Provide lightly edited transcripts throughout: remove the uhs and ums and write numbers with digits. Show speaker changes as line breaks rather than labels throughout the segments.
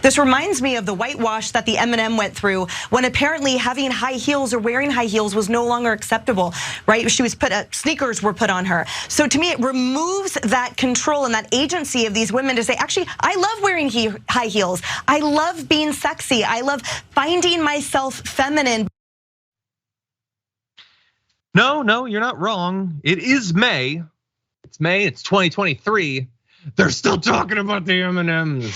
This reminds me of the whitewash that the M&M went through when apparently having high heels or wearing high heels was no longer acceptable, right? She was sneakers were put on her. So to me, it removes that control and that agency of these women to say, actually, I love wearing high heels. I love being sexy. I love finding myself feminine.
No, you're not wrong. It is May. It's May, it's 2023. They're still talking about the M&Ms.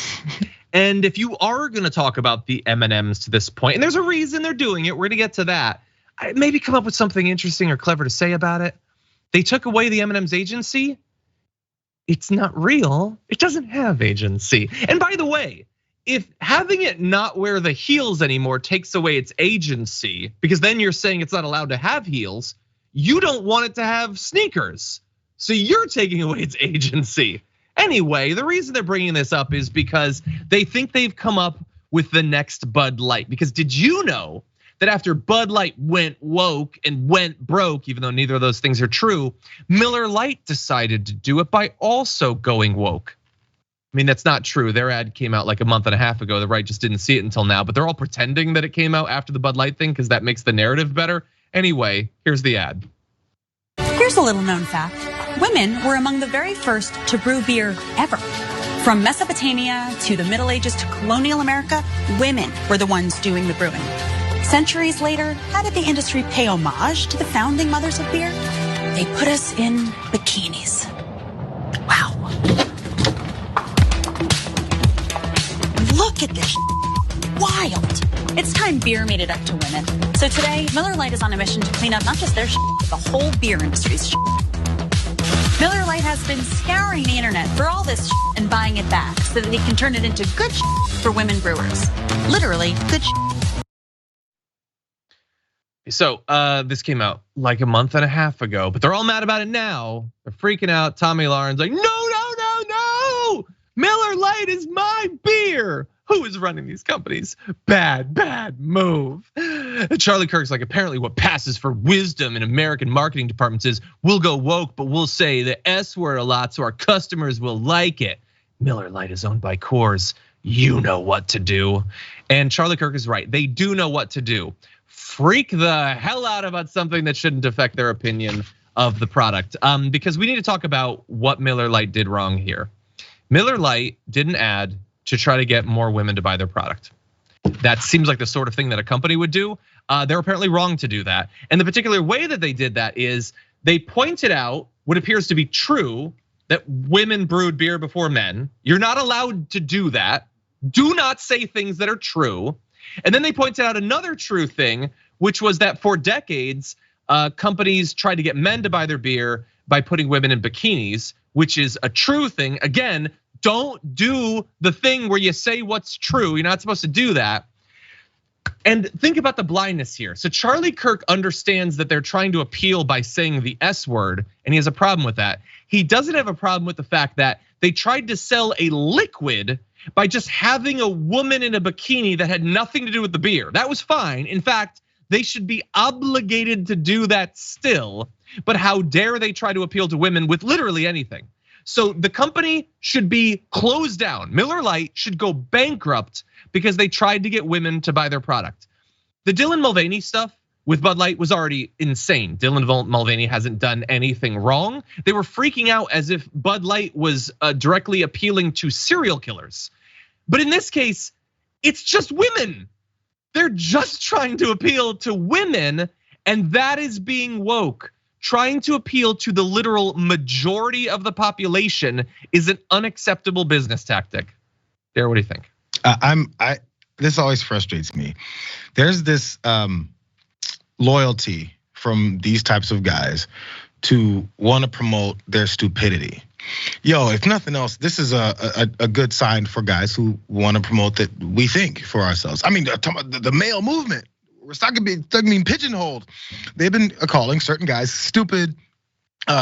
And if you are gonna talk about the M&Ms to this point, and there's a reason they're doing it, we're gonna get to that. Maybe come up with something interesting or clever to say about it. They took away the M&M's agency. It's not real, it doesn't have agency. And by the way, if having it not wear the heels anymore takes away its agency, because then you're saying it's not allowed to have heels, you don't want it to have sneakers. So you're taking away its agency. Anyway, the reason they're bringing this up is because they think they've come up with the next Bud Light. Because did you know that after Bud Light went woke and went broke, even though neither of those things are true, Miller Lite decided to do it by also going woke? I mean, that's not true. Their ad came out like a month and a half ago. The right just didn't see it until now, but they're all pretending that it came out after the Bud Light thing because that makes the narrative better. Anyway, here's the ad.
Here's a little known fact. Women were among the very first to brew beer ever. From Mesopotamia to the Middle Ages to colonial America, women were the ones doing the brewing. Centuries later, how did the industry pay homage to the founding mothers of beer? They put us in bikinis. Wow. Look at this. Wild. It's time beer made it up to women. So today, Miller Lite is on a mission to clean up not just their but the whole beer industry's Miller Lite has been scouring the internet for all this and buying it back so that they can turn it into good for women brewers. Literally, good
So this came out like a month and a half ago, but they're all mad about it now. They're freaking out. Tommy Lauren's like, no. Miller Lite is my beer. Who is running these companies? Bad move. Charlie Kirk's like, apparently what passes for wisdom in American marketing departments is we'll go woke, but we'll say the S word a lot so our customers will like it. Miller Lite is owned by Coors. You know what to do. And Charlie Kirk is right. They do know what to do. Freak the hell out about something that shouldn't affect their opinion of the product. Because we need to talk about what Miller Lite did wrong here. Miller Lite did an ad to try to get more women to buy their product. That seems like the sort of thing that a company would do. They're apparently wrong to do that. And the particular way that they did that is they pointed out what appears to be true, that women brewed beer before men. You're not allowed to do that. Do not say things that are true. And then they pointed out another true thing, which was that for decades, companies tried to get men to buy their beer by putting women in bikinis, which is a true thing. Again, don't do the thing where you say what's true. You're not supposed to do that. And think about the blindness here. So Charlie Kirk understands that they're trying to appeal by saying the S word, and he has a problem with that. He doesn't have a problem with the fact that they tried to sell a liquid by just having a woman in a bikini that had nothing to do with the beer. That was fine. In fact, they should be obligated to do that still. But how dare they try to appeal to women with literally anything? So the company should be closed down. Miller Lite should go bankrupt because they tried to get women to buy their product. The Dylan Mulvany stuff with Bud Light was already insane. Dylan Mulvany hasn't done anything wrong. They were freaking out as if Bud Light was directly appealing to serial killers. But in this case, it's just women. They're just trying to appeal to women, and that is being woke. Trying to appeal to the literal majority of the population is an unacceptable business tactic. Darren, what do you think?
This always frustrates me. There's this loyalty from these types of guys to want to promote their stupidity. Yo, if nothing else, this is a good sign for guys who want to promote that we think for ourselves. I mean, the male movement. We're stuck being pigeonholed. They've been calling certain guys stupid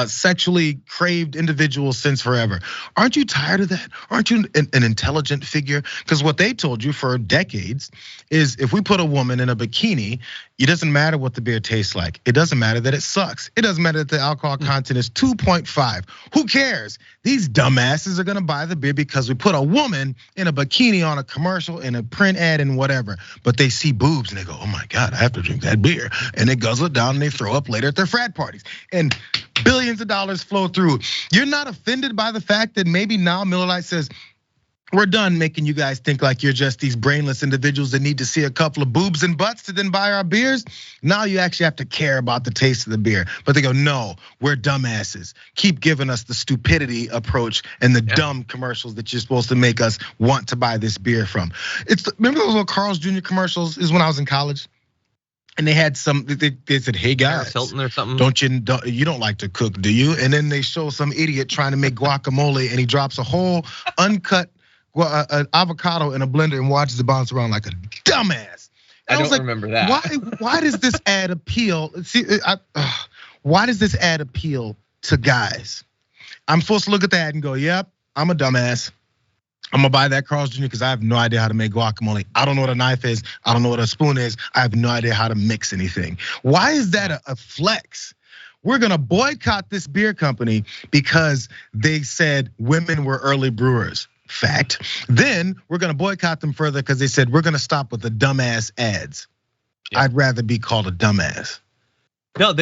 sexually craved individuals since forever. Aren't you tired of that? Aren't you an intelligent figure? Because what they told you for decades is if we put a woman in a bikini, it doesn't matter what the beer tastes like. It doesn't matter that it sucks. It doesn't matter that the alcohol content is 2.5. Who cares? These dumbasses are gonna buy the beer because we put a woman in a bikini on a commercial, in a print ad, and whatever. But they see boobs and they go, oh my God, I have to drink that beer. And they guzzle it down and they throw up later at their frat parties. And billions of dollars flow through. You're not offended by the fact that maybe now Miller Lite says, we're done making you guys think like you're just these brainless individuals that need to see a couple of boobs and butts to then buy our beers. Now you actually have to care about the taste of the beer. But they go, no, we're dumbasses. Keep giving us the stupidity approach and the dumb commercials that you're supposed to make us want to buy this beer from. Remember those little Carl's Jr. commercials? Is when I was in college. And they had some, they said, hey guys,
Hilton or something.
You don't like to cook, do you? And then they show some idiot trying to make guacamole and he drops a whole uncut avocado in a blender and watches it bounce around like a dumbass.
I don't remember that.
Why does this ad appeal? Why does this ad appeal to guys? I'm supposed to look at the ad and go, yep, I'm a dumbass. I'm gonna buy that Carl's Jr. because I have no idea how to make guacamole. I don't know what a knife is. I don't know what a spoon is. I have no idea how to mix anything. Why is that a flex? We're gonna boycott this beer company because they said women were early brewers. Fact. Then we're gonna boycott them further because they said we're gonna stop with the dumbass ads. Yeah. I'd rather be called a dumbass.
No,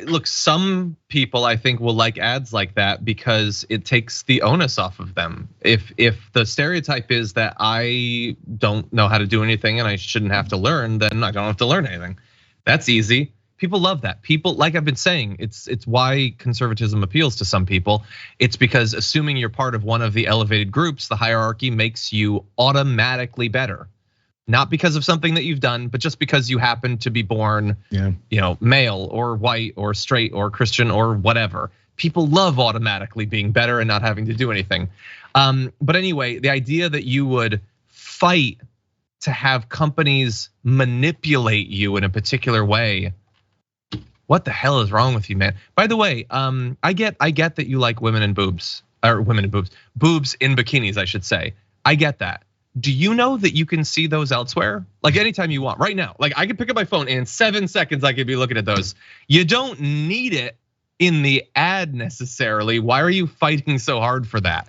look, some people I think will like ads like that because it takes the onus off of them. If the stereotype is that I don't know how to do anything and I shouldn't have to learn, then I don't have to learn anything. That's easy. People love that. People, like I've been saying, it's why conservatism appeals to some people. It's because assuming you're part of one of the elevated groups, the hierarchy makes you automatically better. Not because of something that you've done, but just because you happen to be born, male or white or straight or Christian or whatever. People love automatically being better and not having to do anything. But anyway, the idea that you would fight to have companies manipulate you in a particular way, what the hell is wrong with you, man? By the way, I get that you like women in boobs, boobs in bikinis, I should say. I get that. Do you know that you can see those elsewhere? Like anytime you want, right now. Like I could pick up my phone and in 7 seconds I could be looking at those. You don't need it in the ad necessarily. Why are you fighting so hard for that?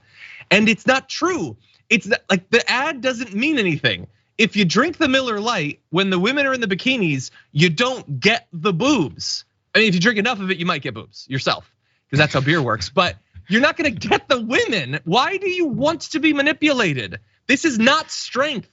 And it's not true. It's not, like the ad doesn't mean anything. If you drink the Miller Lite when the women are in the bikinis, you don't get the boobs. I mean, if you drink enough of it, you might get boobs yourself, because that's how beer works. But you're not gonna get the women. Why do you want to be manipulated? This is not strength.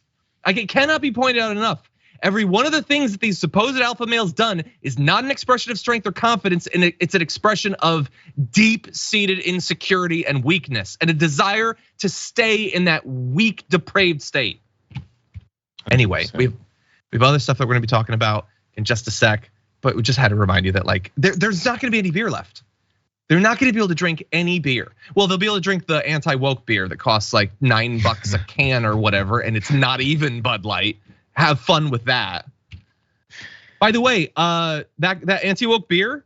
Like it cannot be pointed out enough. Every one of the things that these supposed alpha males done is not an expression of strength or confidence, and it's an expression of deep-seated insecurity and weakness, and a desire to stay in that weak, depraved state. Anyway, we have other stuff that we're gonna be talking about in just a sec, but we just had to remind you that like there's not gonna be any beer left. They're not gonna be able to drink any beer. Well, they'll be able to drink the anti-woke beer that costs like $9 a can or whatever, and it's not even Bud Light. Have fun with that. By the way, that anti-woke beer,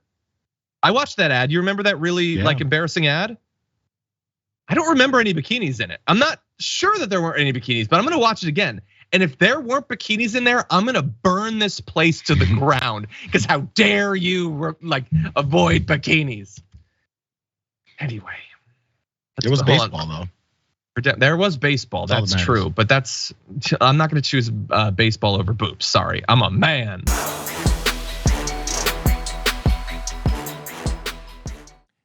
I watched that ad. You remember that really like embarrassing ad? I don't remember any bikinis in it. I'm not sure that there weren't any bikinis, but I'm gonna watch it again. And if there weren't bikinis in there, I'm gonna burn this place to the ground. Because how dare you like avoid bikinis? Anyway,
it was baseball though.
There was baseball, that's true. But I'm not gonna choose baseball over boobs, sorry, I'm a man.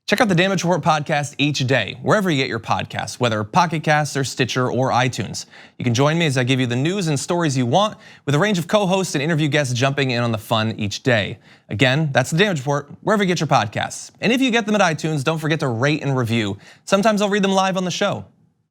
Check out the Damage Report podcast each day, wherever you get your podcasts, whether Pocket Casts or Stitcher or iTunes. You can join me as I give you the news and stories you want, with a range of co-hosts and interview guests jumping in on the fun each day. Again, that's the Damage Report, wherever you get your podcasts. And if you get them at iTunes, don't forget to rate and review. Sometimes I'll read them live on the show.